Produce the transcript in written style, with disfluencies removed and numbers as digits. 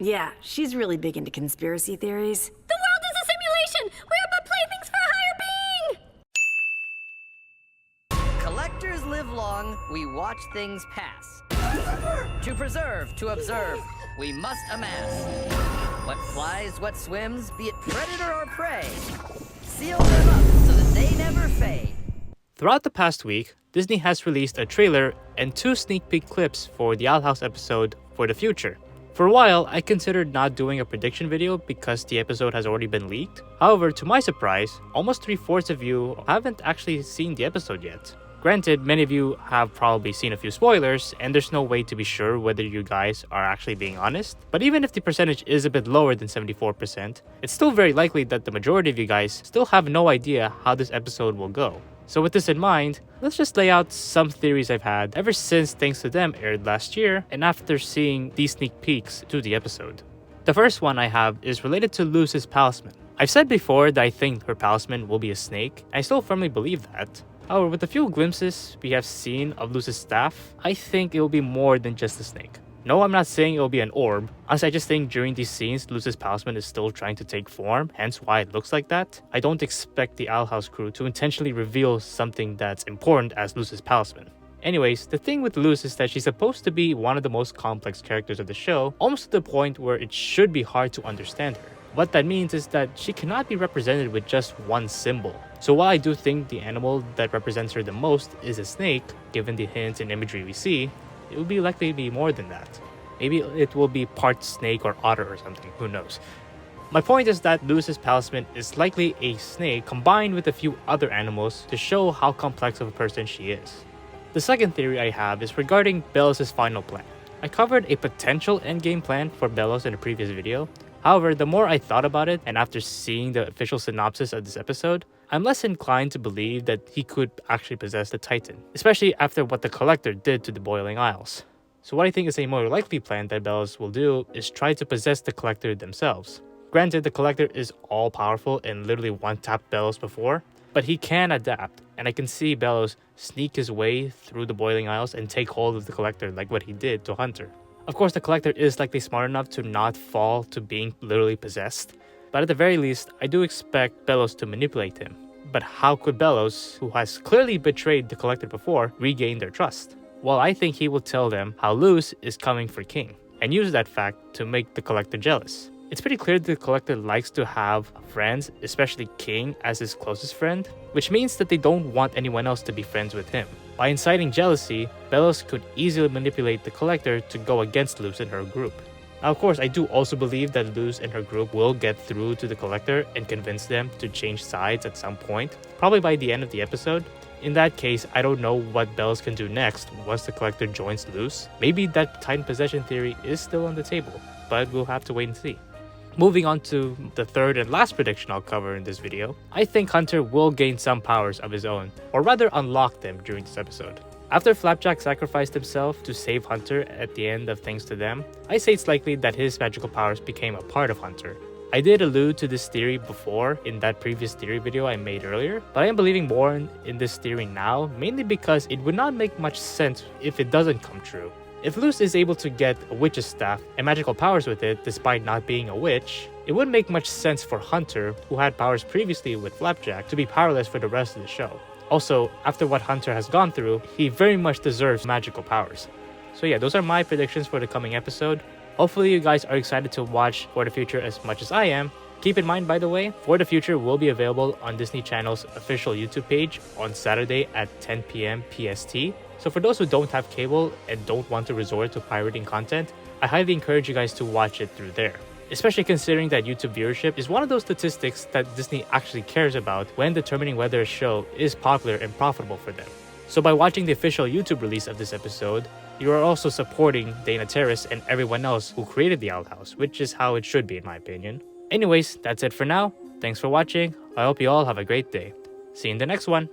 Yeah, she's really big into conspiracy theories. The world is a simulation! We are but playthings for a higher being! Collectors live long, we watch things pass. To preserve, to observe, we must amass. What flies, what swims, be it predator or prey. Seal them up so that they never fade. Throughout the past week, Disney has released a trailer and 2 sneak peek clips for the Owl House episode For the Future. For a while, I considered not doing a prediction video because the episode has already been leaked. However, to my surprise, almost 3/4 of you haven't actually seen the episode yet. Granted, many of you have probably seen a few spoilers, and there's no way to be sure whether you guys are actually being honest. But even if the percentage is a bit lower than 74%, it's still very likely that the majority of you guys still have no idea how this episode will go. So with this in mind, let's just lay out some theories I've had ever since Thanks to Them aired last year and after seeing these sneak peeks to the episode. The first one I have is related to Luz's talisman. I've said before that I think her talisman will be a snake, and I still firmly believe that. However, with the few glimpses we have seen of Luz's staff, I think it will be more than just a snake. No, I'm not saying it will be an orb, as I just think during these scenes, Luz's talisman is still trying to take form, hence why it looks like that. I don't expect the Owl House crew to intentionally reveal something that's important as Luz's talisman. Anyways, the thing with Luz is that she's supposed to be one of the most complex characters of the show, almost to the point where it should be hard to understand her. What that means is that she cannot be represented with just one symbol. So while I do think the animal that represents her the most is a snake, given the hints and imagery we see, it will be likely to be more than that. Maybe it will be part snake or otter or something, who knows. My point is that Luz's talisman is likely a snake combined with a few other animals to show how complex of a person she is. The second theory I have is regarding Belos' final plan. I covered a potential endgame plan for Belos in a previous video. However, the more I thought about it, and after seeing the official synopsis of this episode, I'm less inclined to believe that he could actually possess the Titan, especially after what the Collector did to the Boiling Isles. So what I think is a more likely plan that Belos will do is try to possess the Collector themselves. Granted, the Collector is all-powerful and literally one-tapped Belos before, but he can adapt, and I can see Belos sneak his way through the Boiling Isles and take hold of the Collector like what he did to Hunter. Of course, the Collector is likely smart enough to not fall to being literally possessed, but at the very least, I do expect Belos to manipulate him. But how could Belos, who has clearly betrayed the Collector before, regain their trust? Well, I think he will tell them how Luz is coming for King, and use that fact to make the Collector jealous. It's pretty clear that the Collector likes to have friends, especially King, as his closest friend, which means that they don't want anyone else to be friends with him. By inciting jealousy, Belos could easily manipulate the Collector to go against Luz and her group. Now, of course, I do also believe that Luz and her group will get through to the Collector and convince them to change sides at some point, probably by the end of the episode. In that case, I don't know what Belos can do next once the Collector joins Luz. Maybe that Titan possession theory is still on the table, but we'll have to wait and see. Moving on to the third and last prediction I'll cover in this video, I think Hunter will gain some powers of his own, or rather unlock them during this episode. After Flapjack sacrificed himself to save Hunter at the end of Thanks to Them, I say it's likely that his magical powers became a part of Hunter. I did allude to this theory before in that previous theory video I made earlier, but I am believing more in this theory now, mainly because it would not make much sense if it doesn't come true. If Luz is able to get a witch's staff and magical powers with it despite not being a witch, it wouldn't make much sense for Hunter, who had powers previously with Flapjack, to be powerless for the rest of the show. Also, after what Hunter has gone through, he very much deserves magical powers. So yeah, those are my predictions for the coming episode. Hopefully you guys are excited to watch For the Future as much as I am. Keep in mind, by the way, For the Future will be available on Disney Channel's official YouTube page on Saturday at 10 p.m. PST. So for those who don't have cable and don't want to resort to pirating content, I highly encourage you guys to watch it through there. Especially considering that YouTube viewership is one of those statistics that Disney actually cares about when determining whether a show is popular and profitable for them. So by watching the official YouTube release of this episode, you are also supporting Dana Terrace and everyone else who created the Owl House, which is how it should be in my opinion. Anyways, that's it for now. Thanks for watching. I hope you all have a great day. See you in the next one.